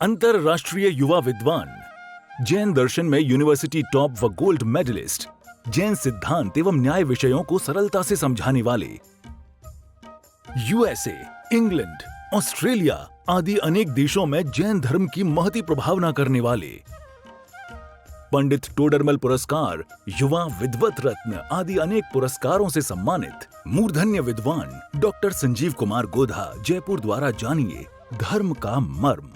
अंतरराष्ट्रीय युवा विद्वान, जैन दर्शन में यूनिवर्सिटी टॉप व गोल्ड मेडलिस्ट, जैन सिद्धांत एवं न्याय विषयों को सरलता से समझाने वाले, यूएसए, इंग्लैंड, ऑस्ट्रेलिया आदि अनेक देशों में जैन धर्म की महती प्रभावना करने वाले, पंडित टोडरमल पुरस्कार, युवा विद्वत रत्न आदि अनेक पुरस्कारों से सम्मानित मूर्धन्य विद्वान डॉक्टर संजीव कुमार गोधा जयपुर द्वारा जानिए धर्म का मर्म।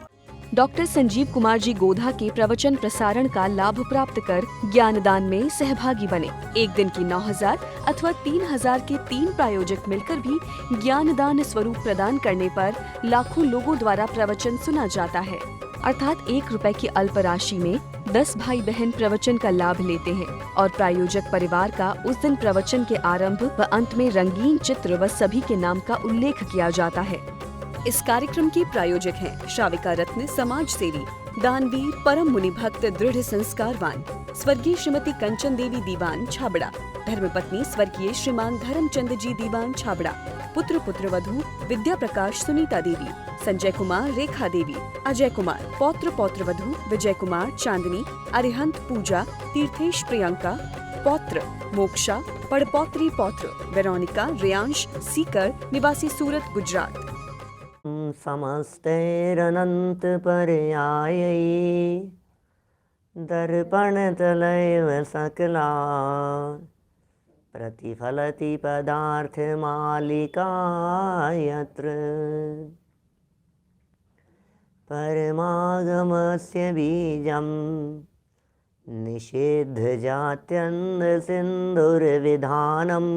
डॉक्टर संजीव कुमार जी गोधा के प्रवचन प्रसारण का लाभ प्राप्त कर ज्ञानदान में सहभागी बने। एक दिन की 9,000 अथवा 3,000 के 3 प्रायोजक मिलकर भी ज्ञानदान स्वरूप प्रदान करने पर लाखों लोगों द्वारा प्रवचन सुना जाता है। अर्थात 1 रुपए की अल्प राशि में 10 भाई बहन प्रवचन का लाभ लेते हैं और प्रायोजक परिवार का उस दिन प्रवचन के आरंभ व अंत में रंगीन चित्र व सभी के नाम का उल्लेख किया जाता है। इस कार्यक्रम के प्रायोजक हैं श्राविका रत्न समाज सेवी, दानवीर, परम मुनि भक्त, दृढ़ संस्कारवान स्वर्गीय श्रीमती कंचन देवी दीवान छाबड़ा, धर्मपत्नी स्वर्गीय श्रीमान धर्मचंद जी दीवान छाबड़ा, पुत्र पुत्रवधू विद्या प्रकाश सुनीता देवी, संजय कुमार रेखा देवी, अजय कुमार, पौत्र पौत्रवधू विजय कुमार चांदनी, अरिहंत पूजा, तीर्थेश प्रियंका, पौत्र मोक्षा, पड़पौत्री पौत्र वेरोनिका रेयांश सीकर निवासी सूरत गुजरात। समस्तैरनंत पर्यायै दर्पण तलैव सकला प्रतिफलति पदार्थ मालिका यत्र परमागमस्य बीजं निषेध जात्यन्द सिंधुर्विधानम्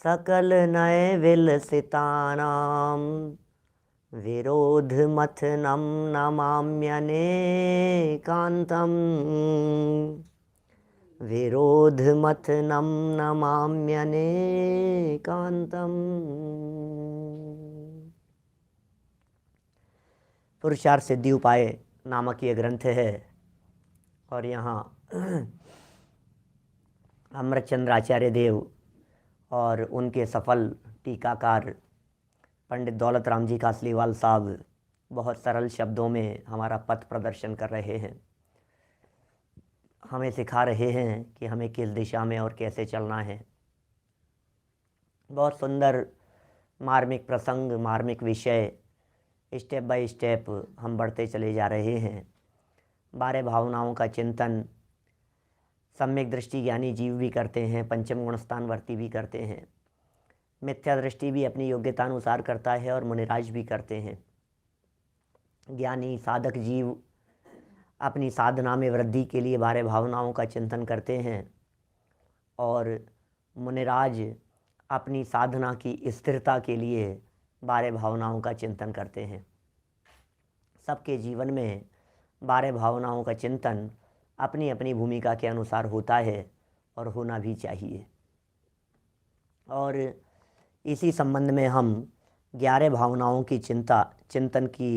सकल नय विलसितानां विरोध मथनं नमाम्यनेकान्तं विरोध मथनं नमाम्यनेकान्तम्। पुरुषार्थ सिद्धि उपाय नामक ये ग्रंथ है और यहाँ अमृतचंद्र आचार्य देव और उनके सफल टीकाकार पंडित दौलत राम जी कासलीवाल साहब बहुत सरल शब्दों में हमारा पथ प्रदर्शन कर रहे हैं, हमें सिखा रहे हैं कि हमें किस दिशा में और कैसे चलना है। बहुत सुंदर मार्मिक प्रसंग, मार्मिक विषय स्टेप बाय स्टेप हम बढ़ते चले जा रहे हैं। 12 भावनाओं का चिंतन सम्यक दृष्टि ज्ञानी जीव भी करते हैं, पंचम गुण स्थानवर्ती भी करते हैं, मिथ्या दृष्टि भी अपनी योग्यता अनुसार करता है और मुनिराज भी करते हैं। ज्ञानी साधक जीव अपनी साधना में वृद्धि के लिए 12 भावनाओं का चिंतन करते हैं और मुनिराज अपनी साधना की स्थिरता के लिए 12 भावनाओं का चिंतन करते हैं। सबके जीवन में 12 भावनाओं का चिंतन अपनी अपनी भूमिका के अनुसार होता है और होना भी चाहिए। और इसी संबंध में हम 11 भावनाओं की चिंतन की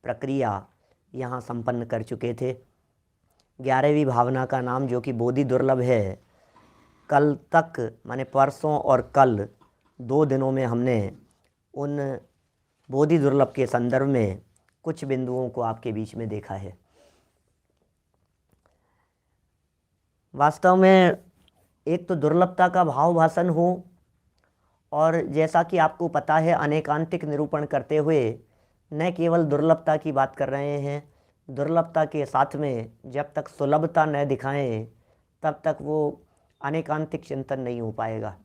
प्रक्रिया यहाँ संपन्न कर चुके थे। 11वीं भावना का नाम जो कि बोधि दुर्लभ है, कल तक माने परसों और कल 2 दिनों में हमने उन बोधि दुर्लभ के संदर्भ में कुछ बिंदुओं को आपके बीच में देखा है। वास्तव में एक तो दुर्लभता का भाव भाषण हो और जैसा कि आपको पता है अनेकांतिक निरूपण करते हुए न केवल दुर्लभता की बात कर रहे हैं, दुर्लभता के साथ में जब तक सुलभता न दिखाएं तब तक वो अनेकांतिक चिंतन नहीं हो पाएगा।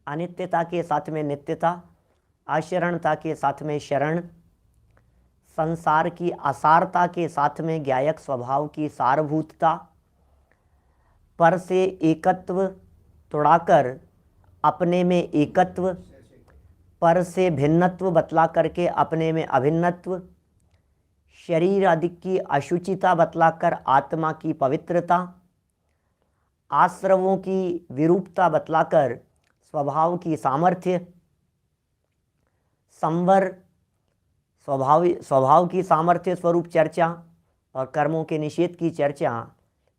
अनित्यता के साथ में नित्यता, अशरणता के साथ में शरण, संसार की असारता के साथ में ज्ञायक स्वभाव की सारभूतता, पर से एकत्व तुड़ाकर अपने में एकत्व, पर से भिन्नत्व बतला करके अपने में अभिन्नत्व, शरीर आदि की अशुचिता बतलाकर आत्मा की पवित्रता, आश्रवों की विरूपता बतलाकर स्वभाव की सामर्थ्य, संवर स्वभाव की सामर्थ्य स्वरूप चर्चा और कर्मों के निषेध की चर्चा,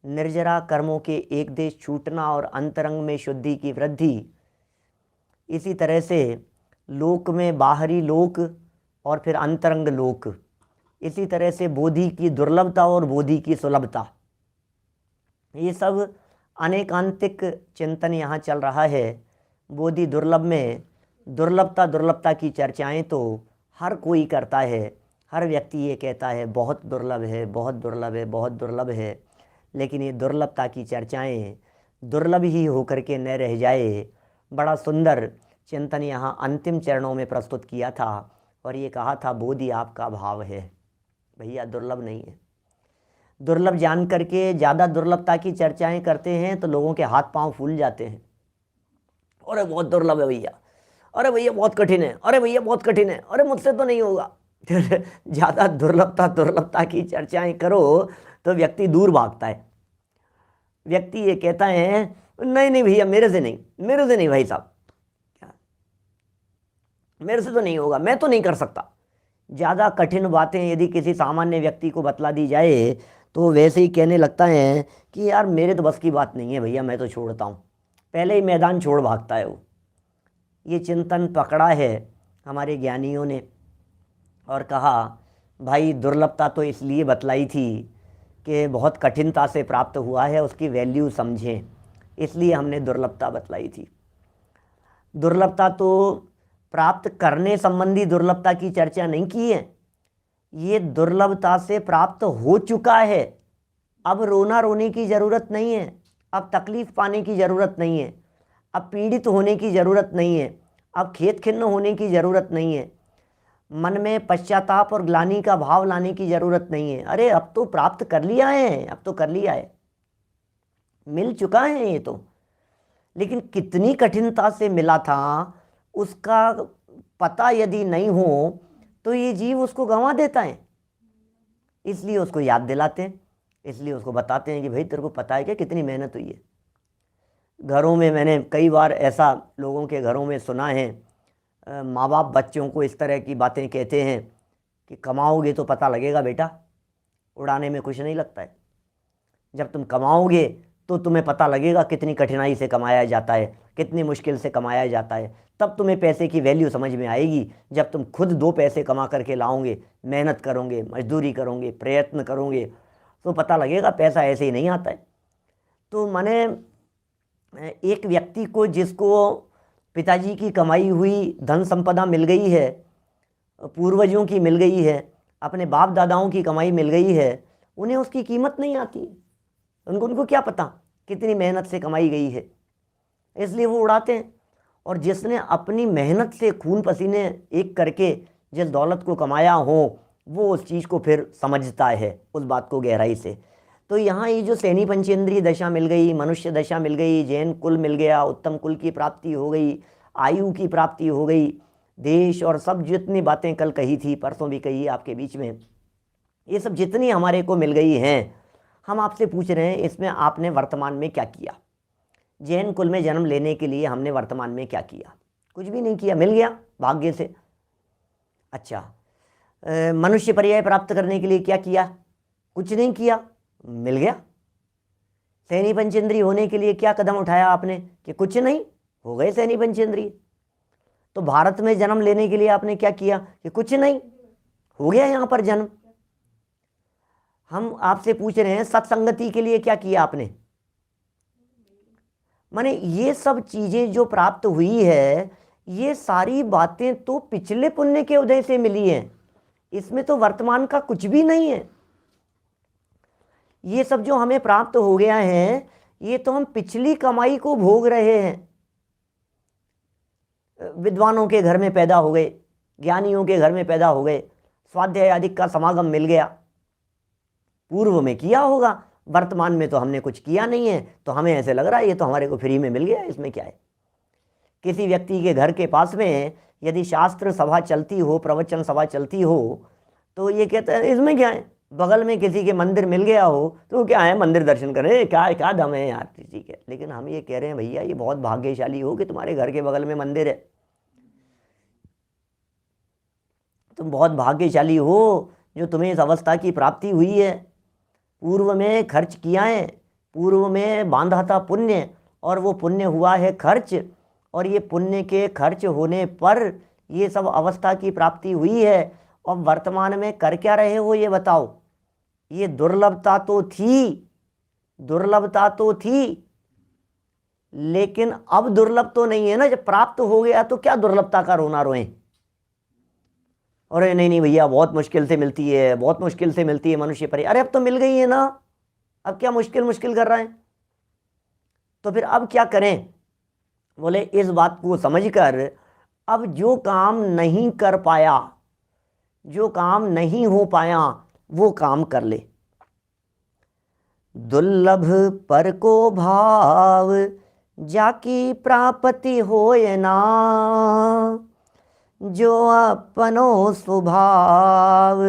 निर्जरा कर्मों के एक देश छूटना और अंतरंग में शुद्धि की वृद्धि। इसी तरह से लोक में बाहरी लोक और फिर अंतरंग लोक। इसी तरह से बोधि की दुर्लभता और बोधि की सुलभता, ये सब अनेकांतिक चिंतन यहाँ चल रहा है। बोधि दुर्लभ में दुर्लभता की चर्चाएं तो हर कोई करता है, हर व्यक्ति ये कहता है बहुत दुर्लभ है, बहुत दुर्लभ है, बहुत दुर्लभ है। लेकिन ये दुर्लभता की चर्चाएं दुर्लभ ही होकर के न रह जाए। बड़ा सुंदर चिंतन यहाँ अंतिम चरणों में प्रस्तुत किया था और ये कहा था बोधि आपका भाव है। भैया दुर्लभ नहीं है। दुर्लभ जान करके ज़्यादा दुर्लभता की चर्चाएं करते हैं तो लोगों के हाथ पांव फूल जाते हैं। अरे बहुत दुर्लभ है भैया, अरे भैया बहुत कठिन है, अरे भैया बहुत कठिन है, अरे मुझसे तो नहीं होगा। ज़्यादा दुर्लभता की चर्चाएं करो तो व्यक्ति दूर भागता है। व्यक्ति ये कहता है नहीं नहीं भैया मेरे से नहीं भाई साहब, मेरे से तो नहीं होगा, मैं तो नहीं कर सकता। ज़्यादा कठिन बातें यदि किसी सामान्य व्यक्ति को बतला दी जाए तो वैसे ही कहने लगता है कि यार मेरे तो बस की बात नहीं है भैया, मैं तो छोड़ता हूँ। पहले ही मैदान छोड़ भागता है वो। ये चिंतन पकड़ा है हमारे ज्ञानियों ने और कहा भाई दुर्लभता तो इसलिए बतलाई थी कि बहुत कठिनता से प्राप्त हुआ है, उसकी वैल्यू समझें, इसलिए हमने दुर्लभता बतलाई थी। दुर्लभता तो प्राप्त करने संबंधी दुर्लभता की चर्चा नहीं की है। ये दुर्लभता से प्राप्त हो चुका है, अब रोना रोने की ज़रूरत नहीं है, अब तकलीफ़ पाने की ज़रूरत नहीं है, अब पीड़ित होने की ज़रूरत नहीं है, अब खेद खिन्न होने की ज़रूरत नहीं है, मन में पश्चाताप और ग्लानि का भाव लाने की ज़रूरत नहीं है। अरे अब तो प्राप्त कर लिया है, अब तो कर लिया है, मिल चुका है ये तो। लेकिन कितनी कठिनता से मिला था उसका पता यदि नहीं हो तो ये जीव उसको गंवा देता है। इसलिए उसको याद दिलाते हैं, इसलिए उसको बताते हैं कि भाई तेरे को पता है क्या कितनी मेहनत हुई है। घरों में मैंने कई बार ऐसा लोगों के घरों में सुना है, माँ बाप बच्चों को इस तरह की बातें कहते हैं कि कमाओगे तो पता लगेगा बेटा, उड़ाने में कुछ नहीं लगता है। जब तुम कमाओगे तो तुम्हें पता लगेगा कितनी कठिनाई से कमाया जाता है, कितनी मुश्किल से कमाया जाता है। तब तुम्हें पैसे की वैल्यू समझ में आएगी। जब तुम खुद 2 पैसे कमा करके लाओगे, मेहनत करोगे, मजदूरी करोगे, प्रयत्न करोगे, तो पता लगेगा पैसा ऐसे ही नहीं आता है। तो मैंने एक व्यक्ति को जिसको पिताजी की कमाई हुई धन संपदा मिल गई है, पूर्वजों की मिल गई है, अपने बाप दादाओं की कमाई मिल गई है, उन्हें उसकी कीमत नहीं आती। उनको क्या पता कितनी मेहनत से कमाई गई है, इसलिए वो उड़ाते हैं। और जिसने अपनी मेहनत से खून पसीने एक करके जिस दौलत को कमाया हो वो उस चीज़ को फिर समझता है, उस बात को गहराई से। तो यहाँ ये जो सैनी पंचेंद्रिय दशा मिल गई, मनुष्य दशा मिल गई, जैन कुल मिल गया, उत्तम कुल की प्राप्ति हो गई, आयु की प्राप्ति हो गई, देश और सब जितनी बातें कल कही थी, परसों भी कही आपके बीच में, ये सब जितनी हमारे को मिल गई हैं, हम आपसे पूछ रहे हैं इसमें आपने वर्तमान में क्या किया। जैन कुल में जन्म लेने के लिए हमने वर्तमान में क्या किया? कुछ भी नहीं किया, मिल गया भाग्य से। अच्छा, मनुष्य पर्याय प्राप्त करने के लिए क्या किया? कुछ नहीं किया, मिल गया। सैनी पंचेंद्रिय होने के लिए क्या कदम उठाया आपने? कि कुछ नहीं, हो गए सैनी पंचेंद्रिय। तो भारत में जन्म लेने के लिए आपने क्या किया? कि कुछ नहीं, हो गया यहाँ पर जन्म। हम आपसे पूछ रहे हैं सत्संगति के लिए क्या किया आपने? माने ये सब चीजें जो प्राप्त हुई है, ये सारी बातें तो पिछले पुण्य के उदय से मिली हैं, इसमें तो वर्तमान का कुछ भी नहीं है। ये सब जो हमें प्राप्त हो गया है, ये तो हम पिछली कमाई को भोग रहे हैं। विद्वानों के घर में पैदा हो गए, ज्ञानियों के घर में पैदा हो गए, स्वाध्याय आदि का समागम मिल गया, पूर्व में किया होगा, वर्तमान में तो हमने कुछ किया नहीं है, तो हमें ऐसे लग रहा है ये तो हमारे को फ्री में मिल गया, इसमें क्या है। किसी व्यक्ति के घर के पास में यदि शास्त्र सभा चलती हो, प्रवचन सभा चलती हो, तो ये कहते हैं इसमें क्या है। बगल में किसी के मंदिर मिल गया हो तो क्या है, मंदिर दर्शन करें, क्या दम है यार, ठीक है। लेकिन हम ये कह रहे हैं भैया ये बहुत भाग्यशाली हो कि तुम्हारे घर के बगल में मंदिर है, तुम बहुत भाग्यशाली हो जो तुम्हें इस अवस्था की प्राप्ति हुई है। पूर्व में खर्च किया है, पूर्व में बांधा था पुण्य, और वो पुण्य हुआ है खर्च, और ये पुण्य के खर्च होने पर ये सब अवस्था की प्राप्ति हुई है। और वर्तमान में कर क्या रहे हो ये बताओ। ये दुर्लभता तो थी, लेकिन अब दुर्लभ तो नहीं है ना। जब प्राप्त हो गया तो क्या दुर्लभता का रोना रोएं। अरे नहीं भैया, बहुत मुश्किल से मिलती है, बहुत मुश्किल से मिलती है मनुष्य पर। अरे अब तो मिल गई है ना, अब क्या मुश्किल कर रहे हैं। तो फिर अब क्या करें। बोले इस बात को समझकर अब जो काम नहीं कर पाया, जो काम नहीं हो पाया, वो काम कर ले। दुर्लभ पर को भाव जाकी प्राप्ति होए ना, जो अपनो स्वभाव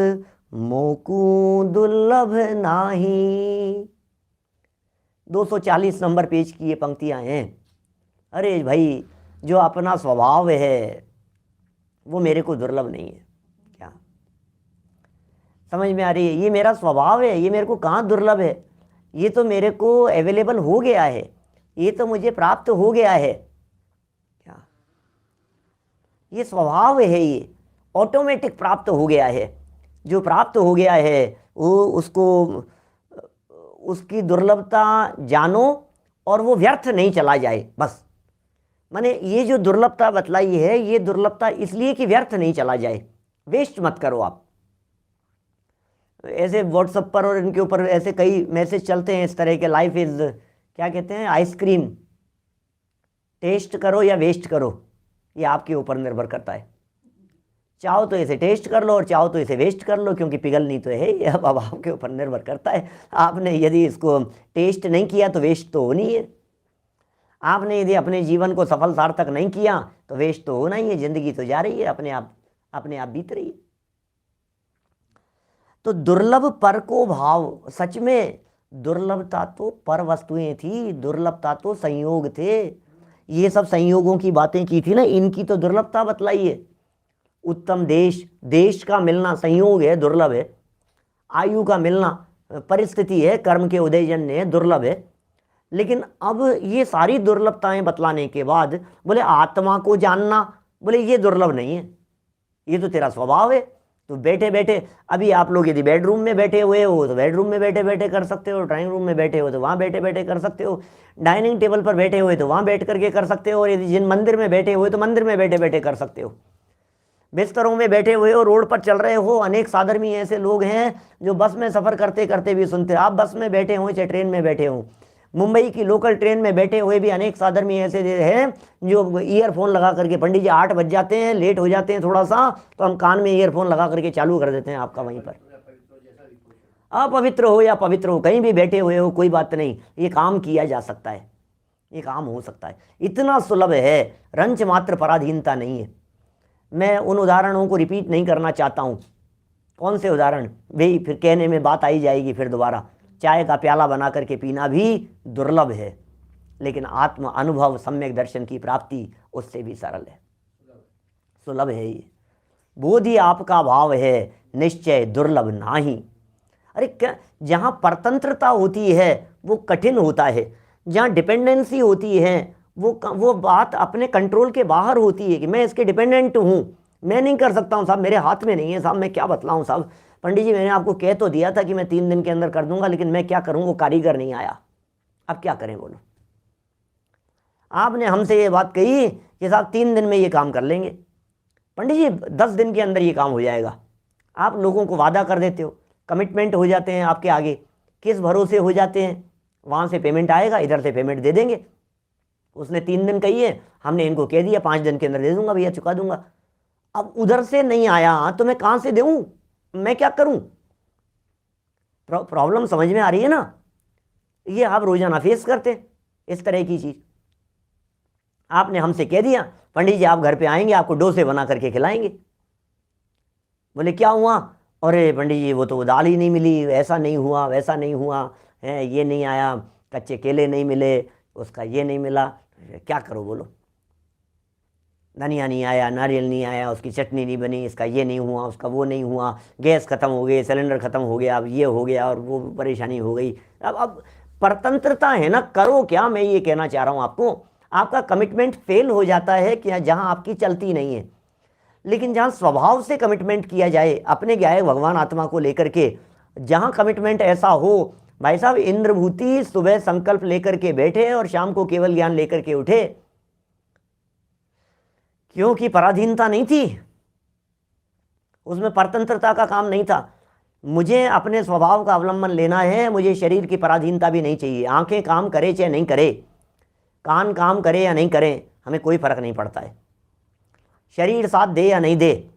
मोकू दुर्लभ नाही। 240 नंबर पेज की ये पंक्तियां हैं। अरे भाई, जो अपना स्वभाव है वो मेरे को दुर्लभ नहीं है। क्या समझ में आ रही है। ये मेरा स्वभाव है, ये मेरे को कहाँ दुर्लभ है। ये तो मेरे को अवेलेबल हो गया है, ये तो मुझे प्राप्त हो गया है। क्या ये स्वभाव है, ये ऑटोमेटिक प्राप्त हो गया है। जो प्राप्त हो गया है वो उसको उसकी दुर्लभता जानो और वो व्यर्थ नहीं चला जाए। बस माने ये जो दुर्लभता बतलाई है, ये दुर्लभता इसलिए कि व्यर्थ नहीं चला जाए। वेस्ट मत करो आप। ऐसे व्हाट्सएप पर और इनके ऊपर ऐसे कई मैसेज चलते हैं इस तरह के, लाइफ इज क्या कहते हैं, आइसक्रीम, टेस्ट करो या वेस्ट करो, ये आपके ऊपर निर्भर करता है। चाहो तो इसे टेस्ट कर लो और चाहो तो इसे वेस्ट कर लो, क्योंकि पिघलनी तो है। ये अब आपके ऊपर निर्भर करता है। आपने यदि इसको टेस्ट नहीं किया तो वेस्ट तो होनी है। आपने यदि अपने जीवन को सफल सार्थक नहीं किया तो वेस्ट तो होना ही है। जिंदगी तो जा रही है, अपने आप बीत रही है। तो दुर्लभ पर को भाव, सच में दुर्लभता तो पर वस्तुएं थी, दुर्लभता तो संयोग थे। ये सब संयोगों की बातें की थी ना, इनकी तो दुर्लभता बतलाई है। उत्तम देश का मिलना संयोग है, दुर्लभ है। आयु का मिलना परिस्थिति है, कर्म के उदयजन्य है, दुर्लभ है। लेकिन अब ये सारी दुर्लभताएं बतलाने के बाद बोले आत्मा को जानना, बोले ये दुर्लभ नहीं है, ये तो तेरा स्वभाव है। तो बैठे बैठे, अभी आप लोग यदि बेडरूम में बैठे हुए हो तो बेडरूम में बैठे बैठे कर सकते हो, ड्राइंग रूम में बैठे हो तो वहाँ बैठे बैठे कर सकते हो, डाइनिंग टेबल पर बैठे हुए तो वहाँ बैठ करके कर सकते हो, और यदि जिन मंदिर में बैठे हुए तो मंदिर में बैठे बैठे कर सकते हो। बिस्तरों में बैठे हुए हो, रोड पर चल रहे हो। अनेक साधर्मी ऐसे लोग हैं जो बस में सफ़र करते करते भी सुनते। आप बस में बैठे हो चाहे ट्रेन में बैठे हो, मुंबई की लोकल ट्रेन में बैठे हुए भी अनेक साधर्मी ऐसे हैं जो ईयरफोन लगा करके, पंडित जी 8 बज जाते हैं, लेट हो जाते हैं थोड़ा सा, तो हम कान में ईयरफोन लगा करके चालू कर देते हैं आपका। वहीं पर अपवित्र हो या पवित्र हो, कहीं भी बैठे हुए हो, कोई बात नहीं, ये काम किया जा सकता है, ये काम हो सकता है। इतना सुलभ है, रंच मात्र पराधीनता नहीं है। मैं उन उदाहरणों को रिपीट नहीं करना चाहता हूँ। कौन से उदाहरण भाई, फिर कहने में बात आई जाएगी फिर दोबारा। चाय का प्याला बना करके पीना भी दुर्लभ है, लेकिन आत्म अनुभव, सम्यक दर्शन की प्राप्ति उससे भी सरल है, सुलभ है। ये बोधि आपका भाव है, निश्चय दुर्लभ नाही। अरे क्या, जहाँ परतंत्रता होती है वो कठिन होता है, जहाँ डिपेंडेंसी होती है वो बात अपने कंट्रोल के बाहर होती है कि मैं इसके डिपेंडेंट हूँ, मैं नहीं कर सकता हूँ साहब, मेरे हाथ में नहीं है साहब, मैं क्या बतलाऊँ साहब। पंडित जी मैंने आपको कह तो दिया था कि मैं 3 दिन के अंदर कर दूंगा, लेकिन मैं क्या करूँ, वो कारीगर नहीं आया, अब क्या करें बोलो। आपने हमसे ये बात कही कि साहब 3 दिन में ये काम कर लेंगे, पंडित जी 10 दिन के अंदर ये काम हो जाएगा। आप लोगों को वादा कर देते हो, कमिटमेंट हो जाते हैं आपके आगे, किस भरोसे हो जाते हैं, वहाँ से पेमेंट आएगा, इधर से पेमेंट दे देंगे। उसने 3 दिन कही है, हमने इनको कह दिया 5 दिन के अंदर दे दूंगा भैया, चुका दूंगा। अब उधर से नहीं आया तो मैं कहाँ से दूँ, मैं क्या करूँ। प्रॉब्लम समझ में आ रही है ना। ये आप रोजाना फेस करते हैं इस तरह की चीज़। आपने हमसे कह दिया पंडित जी आप घर पे आएंगे, आपको डोसे बना करके खिलाएंगे। बोले क्या हुआ, अरे पंडित जी वो तो दाल ही नहीं मिली, ऐसा नहीं हुआ, वैसा नहीं हुआ है, ये नहीं आया, कच्चे केले नहीं मिले, उसका ये नहीं मिला, क्या करो बोलो। धनिया नहीं आया, नारियल नहीं आया, उसकी चटनी नहीं बनी, इसका ये नहीं हुआ, उसका वो नहीं हुआ, गैस ख़त्म हो गई, सिलेंडर ख़त्म हो गया, अब ये हो गया और वो परेशानी हो गई। अब परतंत्रता है ना, करो क्या, मैं ये कहना चाह रहा हूँ आपको। आपका कमिटमेंट फेल हो जाता है कि जहाँ आपकी चलती नहीं है। लेकिन जहाँ स्वभाव से कमिटमेंट किया जाए अपने गायक भगवान आत्मा को लेकर के, जहाँ कमिटमेंट ऐसा हो, भाई साहब इंद्रभूति सुबह संकल्प लेकर के बैठे और शाम को केवल ज्ञान लेकर के उठे, क्योंकि पराधीनता नहीं थी, उसमें परतंत्रता का काम नहीं था। मुझे अपने स्वभाव का अवलंबन लेना है, मुझे शरीर की पराधीनता भी नहीं चाहिए। आंखें काम करे चाहे नहीं करे, कान काम करे या नहीं करे, हमें कोई फर्क नहीं पड़ता है। शरीर साथ दे या नहीं दे,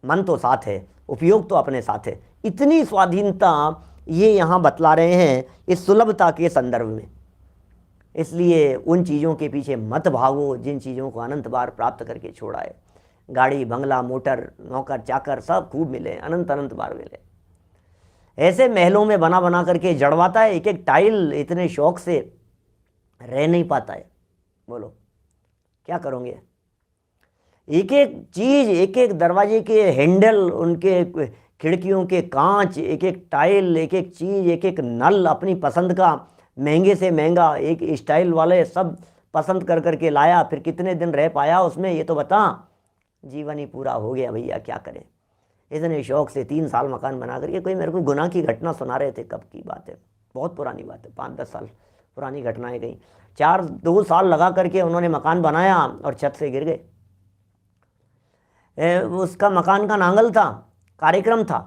मन तो साथ है, उपयोग तो अपने साथ है। इतनी स्वाधीनता ये यहाँ बतला रहे हैं इस सुलभता के संदर्भ में। इसलिए उन चीज़ों के पीछे मत भागो जिन चीज़ों को अनंत बार प्राप्त करके छोड़ा है। गाड़ी, बंगला, मोटर, नौकर चाकर सब खूब मिले, अनंत अनंत बार मिले। ऐसे महलों में बना बना करके जड़वाता है, एक एक टाइल इतने शौक से रह नहीं पाता है। बोलो क्या करोगे? एक एक चीज़, एक एक दरवाजे के हैंडल, उनके खिड़कियों के कांच, एक एक टाइल, एक एक चीज़, एक एक नल अपनी पसंद का, महंगे से महंगा, एक स्टाइल वाले सब पसंद कर करके लाया। फिर कितने दिन रह पाया उसमें ये तो बता। जीवन ही पूरा हो गया भैया, क्या करें। इतने शौक से 3 साल मकान बना करके, कोई मेरे को गुनाह की घटना सुना रहे थे, कब की बात है, बहुत पुरानी बात है, 5-10 साल पुरानी घटनाएं गई। 2 साल लगा करके उन्होंने मकान बनाया और छत से गिर गए। उसका मकान का नांगल था, कार्यक्रम था,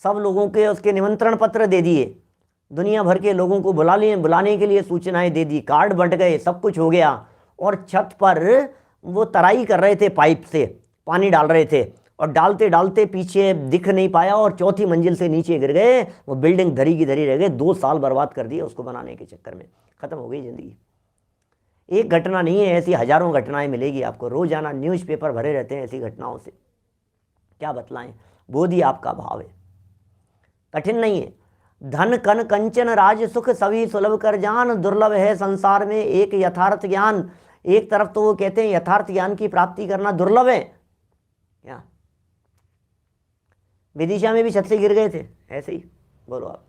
सब लोगों के उसके निमंत्रण पत्र दे दिए, दुनिया भर के लोगों को बुलाने के लिए सूचनाएं दे दी, कार्ड बंट गए, सब कुछ हो गया। और छत पर वो तराई कर रहे थे, पाइप से पानी डाल रहे थे, और डालते डालते पीछे दिख नहीं पाया और 4थी मंजिल से नीचे गिर गए। वो बिल्डिंग धरी की धरी रह गई। 2 साल बर्बाद कर दिए उसको बनाने के चक्कर में, ख़त्म हो गई ज़िंदगी। एक घटना नहीं है, ऐसी हज़ारों घटनाएं मिलेगी आपको, रोज़ाना न्यूज़पेपर भरे रहते हैं ऐसी घटनाओं से। क्या बतलाएं, बोध ही आपका भाव है, कठिन नहीं है। धन कन कंचन राज सुख सभी सुलभ कर जान, दुर्लभ है संसार में एक यथार्थ ज्ञान। एक तरफ तो वो कहते हैं यथार्थ ज्ञान की प्राप्ति करना दुर्लभ है। क्या विदिशा में भी छत से गिर गए थे ऐसे ही। बोलो आप,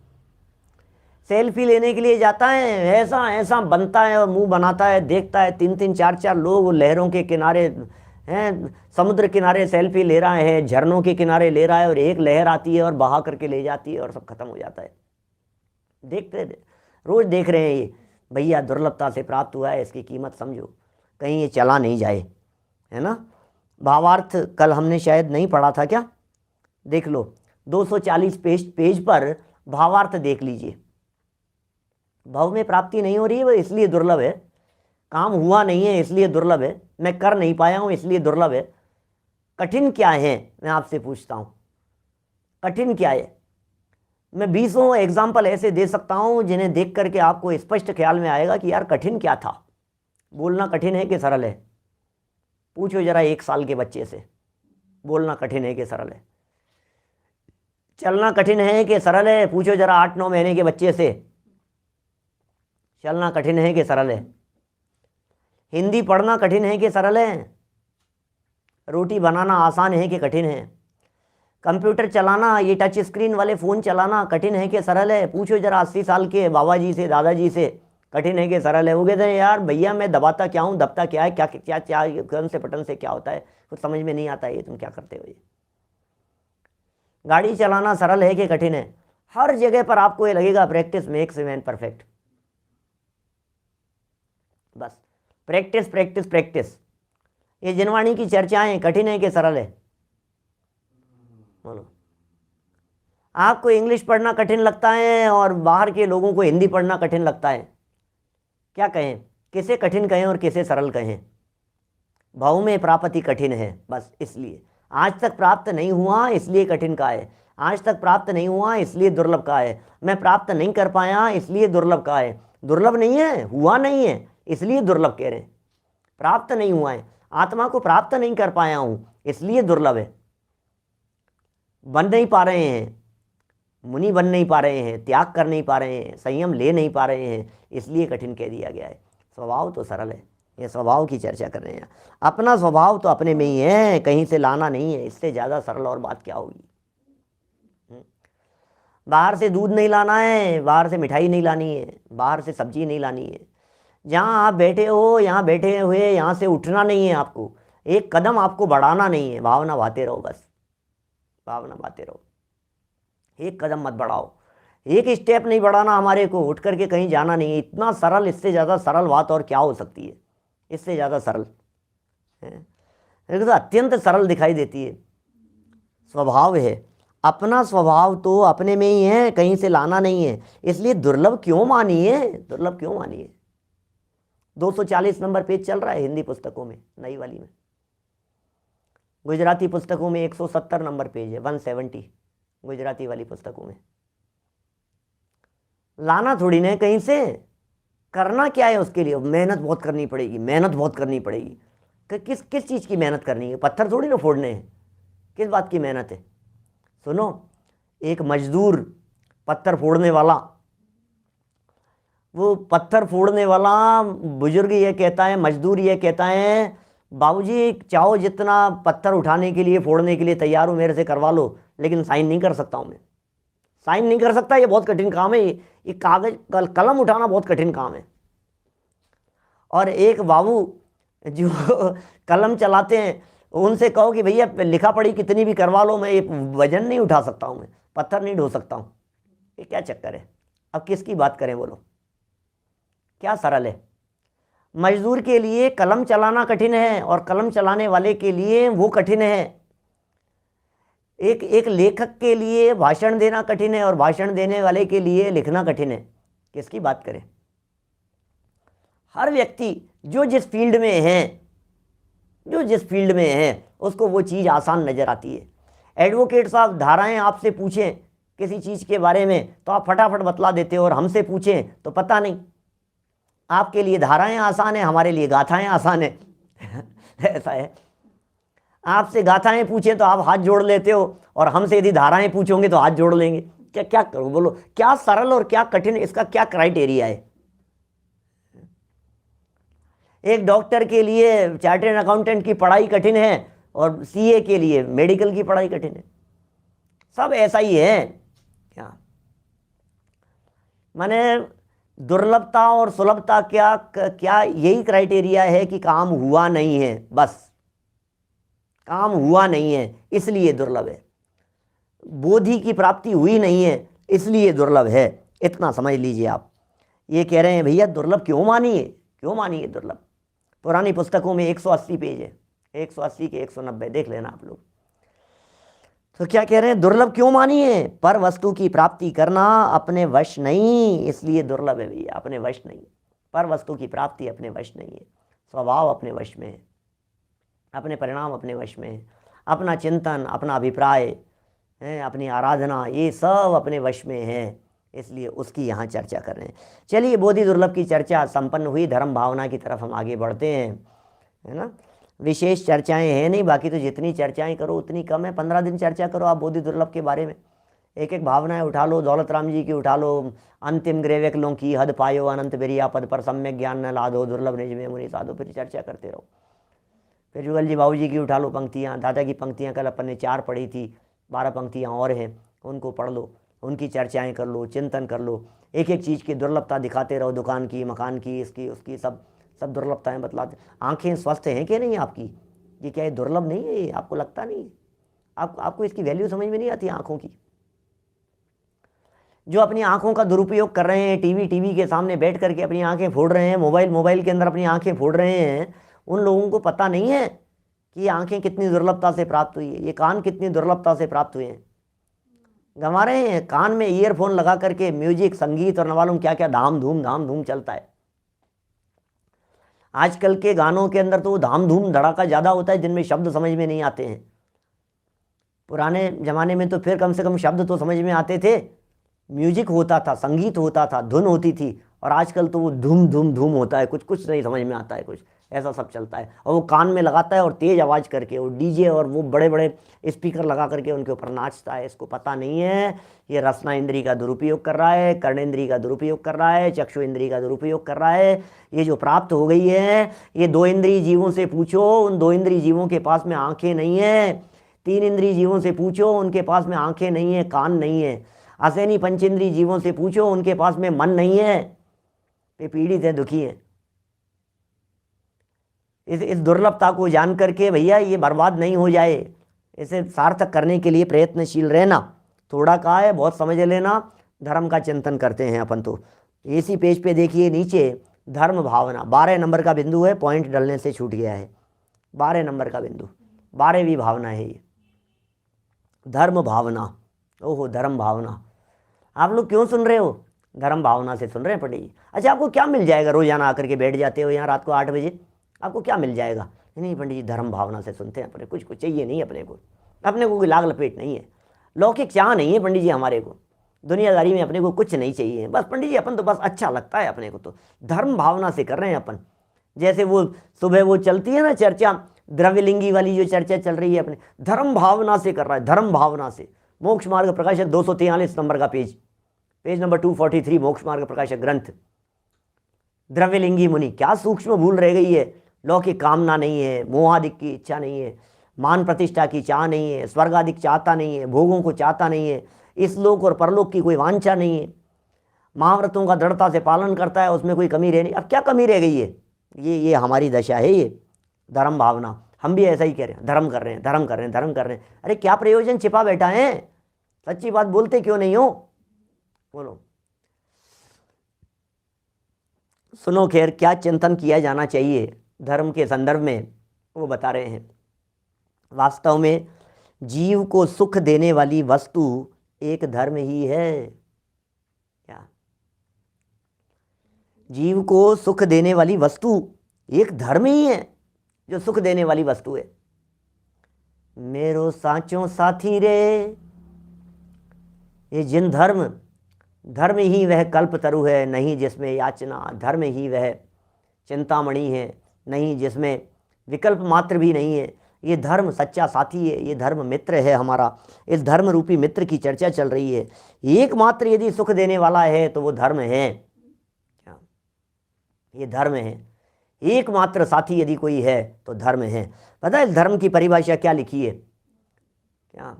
सेल्फी लेने के लिए जाता है, ऐसा ऐसा बनता है और मुंह बनाता है, देखता है 3-3 4-4 लोग लहरों के किनारे हैं, समुद्र किनारे सेल्फी ले रहा है, झरनों के किनारे ले रहा है, और एक लहर आती है और बहा करके ले जाती है और सब खत्म हो जाता है। देखते रोज देख रहे हैं ये। भैया दुर्लभता से प्राप्त हुआ है, इसकी कीमत समझो, कहीं ये चला नहीं जाए, है ना। भावार्थ कल हमने शायद नहीं पढ़ा था क्या, देख लो 240 पेज पर भावार्थ देख लीजिए। भाव में प्राप्ति नहीं हो रही है, वो इसलिए दुर्लभ है। काम हुआ नहीं है इसलिए दुर्लभ है। मैं कर नहीं पाया हूँ इसलिए दुर्लभ है। कठिन क्या है, मैं आपसे पूछता हूँ, कठिन क्या है? मैं 20 एग्जाम्पल ऐसे दे सकता हूँ जिन्हें देख करके आपको स्पष्ट ख्याल में आएगा कि यार कठिन क्या था। बोलना कठिन है कि सरल है? पूछो जरा 1 साल के बच्चे से, बोलना कठिन है कि सरल है? चलना कठिन है कि सरल है? पूछो जरा 8-9 महीने के बच्चे से, चलना कठिन है कि सरल है? हिंदी पढ़ना कठिन है कि सरल है? रोटी बनाना आसान है कि कठिन है? कंप्यूटर चलाना, ये टच स्क्रीन वाले फ़ोन चलाना कठिन है कि सरल है? पूछो जरा 80 साल के बाबा जी से, दादाजी से, कठिन है कि सरल है? वो कहते हैं यार भैया मैं दबाता क्या हूँ, दबता क्या है, क्या क्या क्या कौन से बटन से क्या होता है, कुछ समझ में नहीं आता है, ये तुम क्या करते हो? ये गाड़ी चलाना सरल है कि कठिन है? हर जगह पर आपको ये लगेगा practice makes a man perfect. बस प्रैक्टिस प्रैक्टिस प्रैक्टिस। ये जिनवाणी की चर्चाएं कठिन है कि सरल है? बोलो। आपको इंग्लिश पढ़ना कठिन लगता है और बाहर के लोगों को हिंदी पढ़ना कठिन लगता है। क्या कहें, किसे कठिन कहें और किसे सरल कहें? भाव में प्राप्ति कठिन है, बस इसलिए। आज तक प्राप्त नहीं हुआ इसलिए कठिन का है, आज तक प्राप्त नहीं हुआ इसलिए दुर्लभ का है। मैं प्राप्त नहीं कर पाया इसलिए दुर्लभ का है। दुर्लभ नहीं है, हुआ नहीं है इसलिए दुर्लभ कह रहे हैं। प्राप्त नहीं हुआ है, आत्मा को प्राप्त नहीं कर पाया हूँ इसलिए दुर्लभ है। बन नहीं पा रहे हैं, मुनि बन नहीं पा रहे हैं, त्याग कर नहीं पा रहे हैं, संयम ले नहीं पा रहे हैं, इसलिए कठिन कह दिया गया है। स्वभाव तो सरल है, ये स्वभाव की चर्चा कर रहे हैं। अपना स्वभाव तो अपने में ही है, कहीं से लाना नहीं है। इससे ज़्यादा सरल और बात क्या होगी? बाहर से दूध नहीं लाना है, बाहर से मिठाई नहीं लानी है, बाहर से सब्जी नहीं लानी है। जहाँ आप बैठे हो, यहाँ बैठे हुए यहाँ से उठना नहीं है आपको। एक कदम आपको बढ़ाना नहीं है, भावना भाते रहो, बस भावना भाते रहो, एक कदम मत बढ़ाओ, एक स्टेप नहीं बढ़ाना हमारे को, उठ करके कहीं जाना नहीं है। इतना सरल, इससे ज़्यादा सरल बात और क्या हो सकती है, इससे ज़्यादा सरल है, तो अत्यंत सरल दिखाई देती है। स्वभाव है, अपना स्वभाव तो अपने में ही है, कहीं से लाना नहीं है, इसलिए दुर्लभ क्यों मानिए, दुर्लभ क्यों मानिए। 240 नंबर पेज चल रहा है हिंदी पुस्तकों में, नई वाली में। गुजराती पुस्तकों में 170 नंबर पेज है, 170 गुजराती वाली पुस्तकों में। लाना थोड़ी ना कहीं से, करना क्या है उसके लिए, मेहनत बहुत करनी पड़ेगी, मेहनत बहुत करनी पड़ेगी। किस किस चीज़ की मेहनत करनी है, पत्थर थोड़ी ना फोड़ने हैं, किस बात की मेहनत है। सुनो, एक मजदूर पत्थर फोड़ने वाला, वो पत्थर फोड़ने वाला बुजुर्ग ये कहता है, मजदूर ये कहता है, बाबूजी चाहो जितना पत्थर उठाने के लिए, फोड़ने के लिए तैयार हो, मेरे से करवा लो, लेकिन साइन नहीं कर सकता हूँ मैं, साइन नहीं कर सकता, ये बहुत कठिन काम है, ये कागज कलम उठाना बहुत कठिन काम है। और एक बाबू जो कलम चलाते हैं, उनसे कहो कि भैया लिखा पढ़ी कितनी भी करवा लो, मैं ये वजन नहीं उठा सकता हूँ, मैं पत्थर नहीं ढो सकता हूँ। ये क्या चक्कर है, अब किसकी बात करें बोलो, क्या सरल है। मजदूर के लिए कलम चलाना कठिन है, और कलम चलाने वाले के लिए वो कठिन है। एक लेखक के लिए भाषण देना कठिन है, और भाषण देने वाले के लिए लिखना कठिन है। किसकी बात करें। हर व्यक्ति जो जिस फील्ड में है, जो जिस फील्ड में है, उसको वो चीज़ आसान नज़र आती है। एडवोकेट साहब धाराएं आपसे पूछें किसी चीज़ के बारे में तो आप फटाफट बतला देते हो, और हमसे पूछें तो पता नहीं। आपके लिए धाराएं आसान है, हमारे लिए गाथाएं आसान है ऐसा है। आपसे गाथाएं पूछें तो आप हाथ जोड़ लेते हो, और हमसे यदि धाराएं पूछोगे तो हाथ जोड़ लेंगे। क्या क्या करूं बोलो, क्या सरल और क्या कठिन, इसका क्या क्राइटेरिया है। एक डॉक्टर के लिए चार्टर्ड अकाउंटेंट की पढ़ाई कठिन है, और सीए के लिए मेडिकल की पढ़ाई कठिन है। सब ऐसा ही है क्या। माने दुर्लभता और सुलभता क्या क्या यही क्राइटेरिया है कि काम हुआ नहीं है, बस काम हुआ नहीं है इसलिए दुर्लभ है, बोधि की प्राप्ति हुई नहीं है इसलिए दुर्लभ है। इतना समझ लीजिए आप। ये कह रहे हैं भैया दुर्लभ क्यों मानिए, क्यों मानिए दुर्लभ। पुरानी पुस्तकों में 180 पेज है, 180 के 190 देख लेना आप लोग। तो क्या कह रहे हैं, दुर्लभ क्यों मानिए, पर वस्तु की प्राप्ति करना अपने वश नहीं, इसलिए दुर्लभ है भैया, अपने वश नहीं। पर वस्तु की प्राप्ति अपने वश नहीं है, स्वभाव अपने वश में है, अपने परिणाम अपने वश में है, अपना चिंतन, अपना अभिप्राय, अपनी आराधना, ये सब अपने वश में है, इसलिए उसकी यहाँ चर्चा कर रहे हैं। चलिए, बोधि दुर्लभ की चर्चा संपन्न हुई, धर्म भावना की तरफ हम आगे बढ़ते हैं, है ना। विशेष चर्चाएं हैं नहीं, बाकी तो जितनी चर्चाएं करो उतनी कम है। 15 दिन चर्चा करो आप बोधि दुर्लभ के बारे में, एक एक भावनाएं उठा लो, दौलत राम जी की उठा लो, अंतिम ग्रेवेकलों की हद पायो अनंत बिरिया पद पर सम्यक ज्ञान न लादो दुर्लभ निज में मुनि साधो, फिर चर्चा करते रहो। फिर जुगल जी बाबू जी की उठा लो पंक्तियाँ, दादा की पंक्तियाँ कल अपन ने 4 पढ़ी थी, 12 पंक्तियाँ और हैं, उनको पढ़ लो, उनकी चर्चाएं कर लो, चिंतन कर लो, एक एक चीज़ की दुर्लभता दिखाते रहो, दुकान की, मकान की, इसकी उसकी, सब दुर्लभताएं बतलाते। आंखें स्वस्थ हैं कि नहीं आपकी, ये क्या ये दुर्लभ नहीं है, ये आपको लगता नहीं, आपको इसकी वैल्यू समझ में नहीं आती आंखों की। जो अपनी आंखों का दुरुपयोग कर रहे हैं, टीवी के सामने बैठ करके अपनी आंखें फोड़ रहे हैं, मोबाइल के अंदर अपनी आंखें फोड़ रहे हैं, उन लोगों को पता नहीं है कि ये आंखें कितनी दुर्लभता से प्राप्त हुई है, ये कान कितनी दुर्लभता से प्राप्त हुए हैं। गंवा रहे हैं, कान में ईयरफोन लगा करके म्यूजिक, संगीत और न मालूम क्या क्या धाम धूम चलता है। आजकल के गानों के अंदर तो धाम धूम धड़ाका ज़्यादा होता है, जिनमें शब्द समझ में नहीं आते हैं। पुराने ज़माने में तो फिर कम से कम शब्द तो समझ में आते थे, म्यूजिक होता था, संगीत होता था, धुन होती थी। और आजकल तो वो धूम होता है, कुछ नहीं समझ में आता है, कुछ ऐसा सब चलता है। और वो कान में लगाता है और तेज़ आवाज़ करके वो डीजे और वो बड़े बड़े स्पीकर लगा करके उनके ऊपर नाचता है। इसको पता नहीं है ये रसना इंद्री का दुरुपयोग कर रहा है, कर्णेंद्री का दुरुपयोग कर रहा है, चक्षु इंद्री का दुरुपयोग कर रहा है। ये जो प्राप्त हो गई है, ये 2 इंद्रिय जीवों से पूछो, उन 2 इंद्रिय जीवों के पास में आँखें नहीं है। 3 इंद्रिय जीवों से पूछो, उनके पास में आँखें नहीं है, कान नहीं है। असैनी पंचेंद्रिय जीवों से पूछो, उनके पास में मन नहीं है। ये पीड़ित है, दुखी है। इस दुर्लभता को जान करके भैया ये बर्बाद नहीं हो जाए, इसे सार्थक करने के लिए प्रयत्नशील रहना। थोड़ा कहा है, बहुत समझ लेना। धर्म का चिंतन करते हैं अपन। तो इसी पेज पे देखिए नीचे धर्म भावना 12 नंबर का बिंदु है, पॉइंट डलने से छूट गया है। 12 नंबर का बिंदु, 12वीं भावना है ये, धर्म भावना। ओहो, धर्म भावना। आप लोग क्यों सुन रहे हो? धर्म भावना से सुन रहे हैं पंडित जी। अच्छा, आपको क्या मिल जाएगा? रोजाना आकर के बैठ जाते हो यहाँ रात को 8 बजे, आपको क्या मिल जाएगा? नहीं पंडित जी, धर्म भावना से सुनते हैं अपने, कुछ चाहिए नहीं अपने को कोई लाग लपेट नहीं है, लौकिक चाह नहीं है पंडित जी हमारे को, दुनियादारी में अपने को कुछ नहीं चाहिए। बस पंडित जी अपन तो बस अच्छा लगता है अपने को, तो धर्म भावना से कर रहे हैं अपन। जैसे वो सुबह वो चलती है ना चर्चा, द्रव्यलिंगी वाली जो चर्चा चल रही है अपने, धर्म भावना से कर रहा है, धर्म भावना से। मोक्ष मार्ग प्रकाशक 243 नंबर का पेज नंबर 243, मोक्ष मार्ग प्रकाशक ग्रंथ। द्रव्यलिंगी मुनि क्या सूक्ष्म भूल रह गई है। लौकिक कामना नहीं है, मोहादिक की इच्छा नहीं है, मान प्रतिष्ठा की चाह नहीं है, स्वर्गादिक चाहता नहीं है, भोगों को चाहता नहीं है, इस लोक और परलोक की कोई वांछा नहीं है, महाव्रतों का दृढ़ता से पालन करता है, उसमें कोई कमी रह नहीं। अब क्या कमी रह गई है? ये हमारी दशा है, ये धर्म भावना। हम भी ऐसा ही कह रहे हैं, धर्म कर रहे हैं, धर्म कर रहे हैं, धर्म कर रहे हैं। अरे क्या प्रयोजन छिपा बैठा है? सच्ची बात बोलते क्यों नहीं हो? बोलो, सुनो। खैर, क्या चिंतन किया जाना चाहिए धर्म के संदर्भ में, वो बता रहे हैं। वास्तव में जीव को सुख देने वाली वस्तु एक धर्म ही है। क्या? जीव को सुख देने वाली वस्तु एक धर्म ही है, जो सुख देने वाली वस्तु है। मेरो साचो साथी रे, ये जिन धर्म ही वह कल्प तरु है, नहीं जिसमें याचना। धर्म ही वह चिंतामणि है, नहीं जिसमें विकल्प मात्र भी नहीं है। ये धर्म सच्चा साथी है, ये धर्म मित्र है हमारा। इस धर्म रूपी मित्र की चर्चा चल रही है। एकमात्र यदि सुख देने वाला है तो वो धर्म है। क्या? ये धर्म है। एकमात्र साथी यदि कोई है तो धर्म है। पता है इस धर्म की परिभाषा क्या लिखी है? क्या?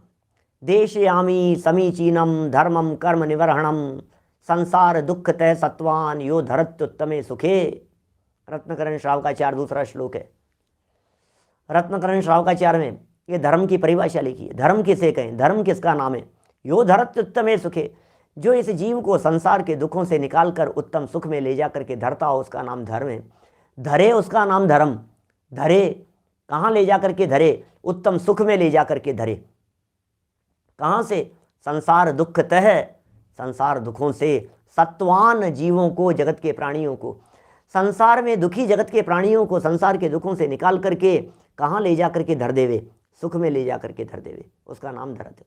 देशयामी समीचीनम धर्मम कर्म निवर्हणम संसार दुख तय सत्वान यो धरत्युत्तमे सुखे। रत्नकरण श्रावकाचार्य दूसरा श्लोक है। रत्नकरण श्रावकाचार्य में ये धर्म की परिभाषा लिखी है। धर्म किसे कहें? धर्म किसका नाम है? यो धरत्युत्तमे सुखे, जो इस जीव को संसार के दुखों से निकालकर उत्तम सुख में ले जाकर के धरता हो, उसका नाम धर्म है। धरे, उसका नाम धर्म। धरे कहाँ ले जाकर के धरे? उत्तम सुख में ले जाकर के धरे। कहाँ से? संसार दुख तह, संसार दुखों से सत्वान जीवों को, जगत के प्राणियों को, संसार में दुखी जगत के प्राणियों को संसार के दुखों से निकाल करके कहाँ ले जा करके धर देवे? सुख में ले जा करके धर देवे, उसका नाम धरत है।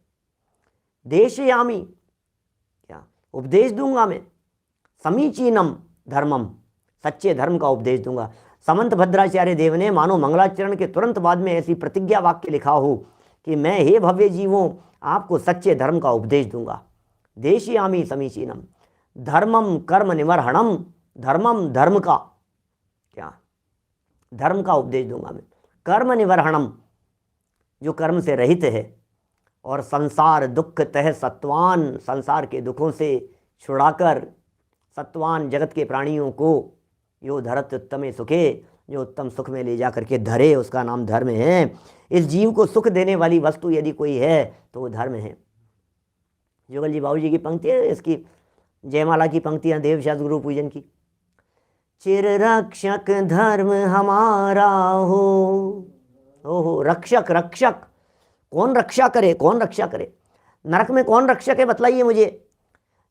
देशयामी, क्या? उपदेश दूंगा मैं। समीचीनम धर्मम, सच्चे धर्म का उपदेश दूंगा। समंत भद्राचार्य देव ने मानो मंगलाचरण के तुरंत बाद में ऐसी प्रतिज्ञा वाक्य लिखा हो कि मैं हे भव्य जीवों आपको सच्चे धर्म का उपदेश दूंगा। देशयामी समीचीनम धर्मम कर्म निवर्हणम, धर्मम धर्म का, क्या? धर्म का उपदेश दूंगा मैं। कर्म निवर्हणम, जो कर्म से रहित है। और संसार दुख तह सत्वान, संसार के दुखों से छुड़ाकर सत्वान जगत के प्राणियों को यो धरत उत्तमे सुखे, जो उत्तम सुख में ले जा करके धरे, उसका नाम धर्म है। इस जीव को सुख देने वाली वस्तु यदि कोई है तो वो धर्म है। जुगल जी बाबू जी की पंक्ति है, इसकी जयमाला की पंक्तियां देवशास्त्र गुरु पूजन की। चिर रक्षक धर्म हमारा हो। ओहो, रक्षक, रक्षक कौन रक्षा करे? कौन रक्षा करे? नरक में कौन रक्षक है बतलाइए मुझे।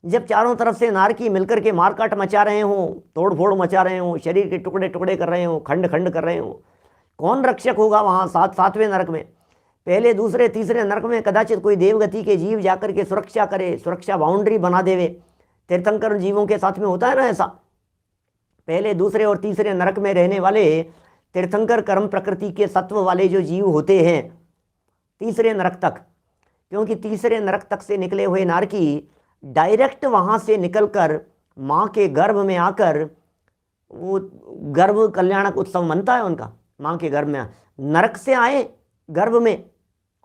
जब चारों तरफ से नारकी मिलकर के मारकाट मचा रहे हों, तोड़ फोड़ मचा रहे हों, शरीर के टुकड़े टुकड़े कर रहे हों, खंड खंड कर रहे हों, कौन रक्षक होगा वहाँ? सातवें नरक में, पहले दूसरे तीसरे नरक में कदाचित कोई देवगति के जीव जाकर के सुरक्षा करे, सुरक्षा बाउंड्री बना देवे। तीर्थंकर जीवों के साथ में होता है ना ऐसा। पहले दूसरे और तीसरे नरक में रहने वाले तीर्थंकर कर्म प्रकृति के सत्व वाले जो जीव होते हैं तीसरे नरक तक, क्योंकि तीसरे नरक तक से निकले हुए नारकी डायरेक्ट वहाँ से निकलकर माँ के गर्भ में आकर, वो गर्भ कल्याणक उत्सव मनता है उनका। माँ के गर्भ में नरक से आए गर्भ में,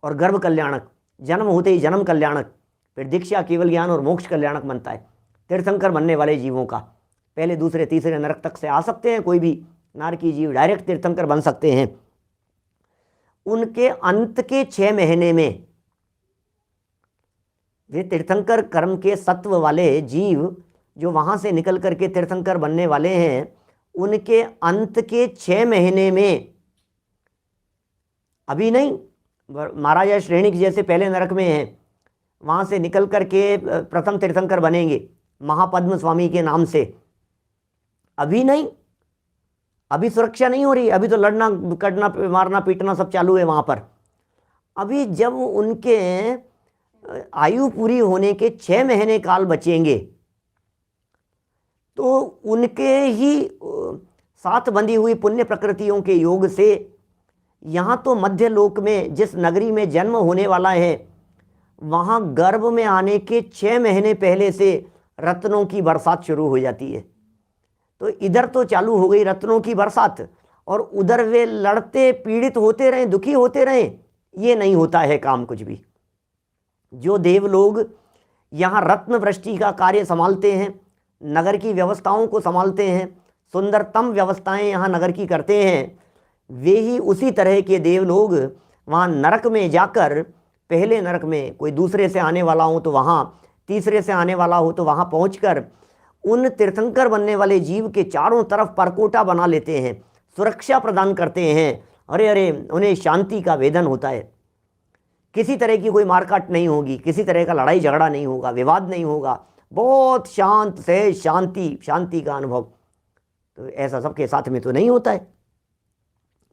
और गर्भ कल्याणक, जन्म होते ही जन्म कल्याणक, फिर दीक्षा केवल ज्ञान और मोक्ष कल्याणक बनता है तीर्थंकर बनने वाले जीवों का। पहले दूसरे तीसरे नरक तक से आ सकते हैं कोई भी नारकी जीव डायरेक्ट तीर्थंकर बन सकते हैं। उनके अंत के 6 महीने में वे तीर्थंकर कर्म के सत्व वाले जीव जो वहाँ से निकल करके तीर्थंकर बनने वाले हैं, उनके अंत के 6 महीने में, अभी नहीं, महाराजा श्रेणिक जैसे पहले नरक में हैं, वहाँ से निकल करके प्रथम तीर्थंकर बनेंगे महापद्म स्वामी के नाम से। अभी नहीं, अभी सुरक्षा नहीं हो रही, अभी तो लड़ना कटना मारना पीटना सब चालू है वहाँ पर। अभी जब उनके आयु पूरी होने के 6 महीने काल बचेंगे तो उनके ही साथ बंधी हुई पुण्य प्रकृतियों के योग से यहाँ तो मध्य लोक में जिस नगरी में जन्म होने वाला है, वहाँ गर्भ में आने के 6 महीने पहले से रत्नों की बरसात शुरू हो जाती है। तो इधर तो चालू हो गई रत्नों की बरसात, और उधर वे लड़ते पीड़ित होते रहें, दुखी होते रहें, ये नहीं होता है काम कुछ भी। जो देव लोग यहाँ रत्न वृष्टि का कार्य संभालते हैं, नगर की व्यवस्थाओं को संभालते हैं, सुंदरतम व्यवस्थाएं यहाँ नगर की करते हैं, वे ही उसी तरह के देव लोग वहाँ नरक में जाकर, पहले नरक में कोई दूसरे से आने वाला हो तो वहाँ, तीसरे से आने वाला हो तो वहाँ पहुँचकर उन तीर्थंकर बनने वाले जीव के चारों तरफ परकोटा बना लेते हैं, सुरक्षा प्रदान करते हैं। अरे अरे, उन्हें शांति का वेदन होता है, किसी तरह की कोई मारकाट नहीं होगी, किसी तरह का लड़ाई झगड़ा नहीं होगा, विवाद नहीं होगा, बहुत शांत से शांति का अनुभव। तो ऐसा सबके साथ में तो नहीं होता है।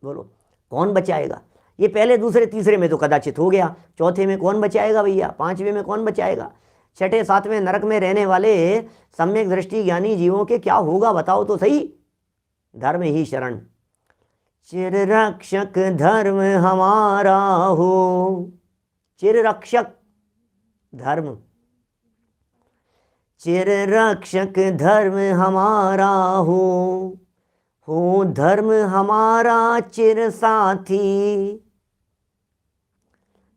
बोलो कौन बचाएगा? ये पहले दूसरे तीसरे में तो कदाचित हो गया, चौथे में कौन बचाएगा भैया? 5वें में कौन बचाएगा? 6ठे 7वें नरक में रहने वाले सम्यक दृष्टि ज्ञानी जीवों के क्या होगा बताओ तो सही। धर्म ही शरण, चिर रक्षक धर्म हमारा हो, चिर रक्षक धर्म, चिर रक्षक धर्म हमारा हो धर्म हमारा चिर साथी,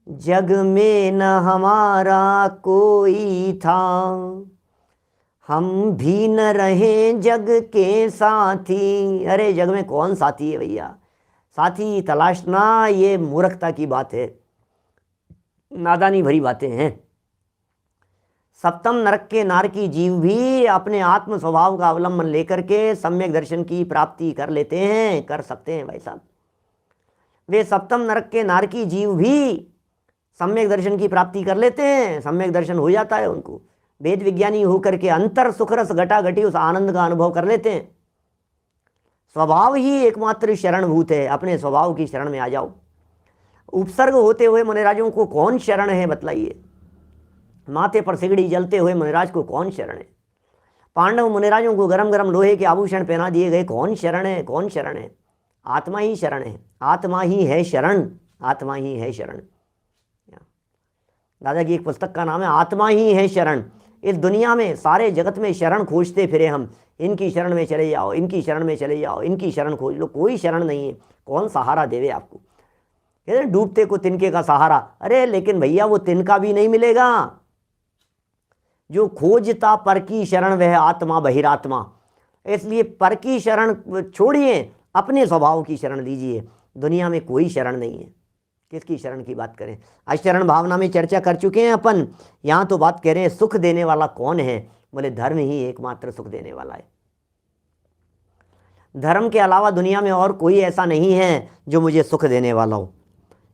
जग में न हमारा कोई था, हम भी न रहे जग के साथी। अरे जग में कौन साथी है भैया? साथी तलाशना ये मूर्खता की बात है, नादानी भरी बातें हैं। सप्तम नरक के नारकी जीव भी अपने आत्म स्वभाव का अवलंबन लेकर के सम्यक दर्शन की प्राप्ति कर लेते हैं, कर सकते हैं भाई साहब। वे सप्तम नरक के नारकी जीव भी सम्यक दर्शन की प्राप्ति कर लेते हैं, सम्यक दर्शन हो जाता है उनको, वेद विज्ञानी होकर के अंतर सुखरस घटा घटी उस आनंद का अनुभव कर लेते हैं। स्वभाव ही एकमात्र शरणभूत है, अपने स्वभाव की शरण में आ जाओ। उपसर्ग होते हुए मुनिराजों को कौन शरण है बताइए? माथे पर सिगड़ी जलते हुए मुनिराज को कौन शरण है? पांडव मुनिराजों को गरम गरम लोहे के आभूषण पहना दिए गए, कौन शरण है? कौन शरण है? आत्मा ही शरण है, आत्मा ही है शरण, आत्मा ही है शरण। दादा की एक पुस्तक का नाम है आत्मा ही है शरण। इस दुनिया में सारे जगत में शरण खोजते फिरे हम, इनकी शरण में चले जाओ, इनकी शरण में चले जाओ, इनकी शरण खोज लो, कोई शरण नहीं है। कौन सहारा देवे आपको? कहते हैं डूबते को तिनके का सहारा। अरे लेकिन भैया वो तिनका भी नहीं मिलेगा। जो खोजता पर की शरण वह आत्मा बहिरात्मा। इसलिए पर की शरण छोड़िए, अपने स्वभाव की शरण लीजिए। दुनिया में कोई शरण नहीं है, किसकी शरण की बात करें? अशरण भावना में चर्चा कर चुके हैं अपन। यहाँ तो बात कह रहे हैं सुख देने वाला कौन है? बोले धर्म ही एकमात्र सुख देने वाला है। धर्म के अलावा दुनिया में और कोई ऐसा नहीं है जो मुझे सुख देने वाला हो।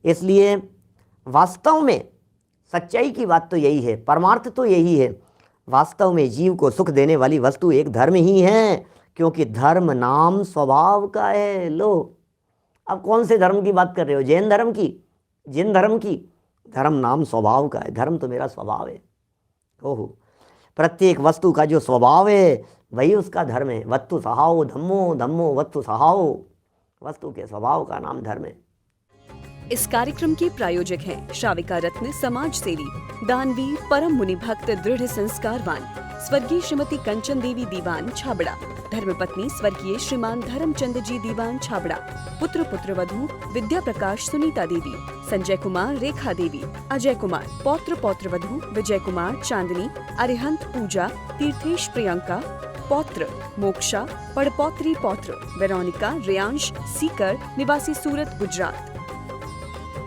इसलिए वास्तव में सच्चाई की बात तो यही है, परमार्थ तो यही है। वास्तव में जीव को सुख देने वाली वस्तु एक धर्म ही है, क्योंकि धर्म नाम स्वभाव का है। लो अब कौन से धर्म की बात कर रहे हो? जैन धर्म की, जिन धर्म की? धर्म नाम स्वभाव का है, धर्म तो मेरा स्वभाव है। ओहो, प्रत्येक वस्तु का जो स्वभाव है वही उसका धर्म है। वस्तु सहाओ धम्मो, धम्मो वस्तु सहाओ। वस्तु के स्वभाव का नाम धर्म है। इस कार्यक्रम के प्रायोजक हैं श्राविका रत्न समाज सेवी, दानवीर, परम मुनि भक्त, दृढ़ संस्कारवान स्वर्गीय श्रीमती कंचन देवी दीवान छाबड़ा, धर्मपत्नी स्वर्गीय श्रीमान धर्मचंद जी दीवान छाबड़ा, पुत्र पुत्रवधू विद्या प्रकाश सुनीता देवी, संजय कुमार रेखा देवी, अजय कुमार, पौत्र पौत्रवधू विजय कुमार चांदनी, अरिहंत पूजा, तीर्थेश प्रियंका, पौत्र, मोक्षा, पड़पौत्री पौत्र, वेरोनिका, रेयांश, सीकर, निवासी सूरत, गुजरात।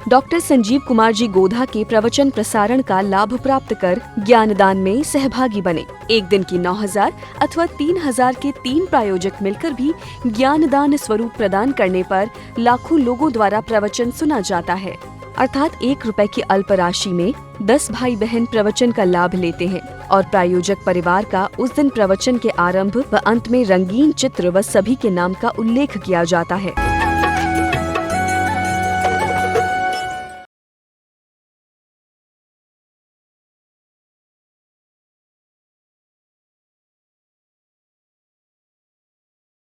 डॉक्टर संजीव कुमार जी गोधा के प्रवचन प्रसारण का लाभ प्राप्त कर ज्ञानदान में सहभागी बने। एक दिन की 9,000 अथवा 3,000 के 3 प्रायोजक मिलकर भी ज्ञानदान स्वरूप प्रदान करने पर लाखों लोगों द्वारा प्रवचन सुना जाता है। अर्थात 1 रुपए की अल्प राशि में 10 भाई बहन प्रवचन का लाभ लेते हैं और प्रायोजक परिवार का उस दिन प्रवचन के आरंभ व अंत में रंगीन चित्र व सभी के नाम का उल्लेख किया जाता है।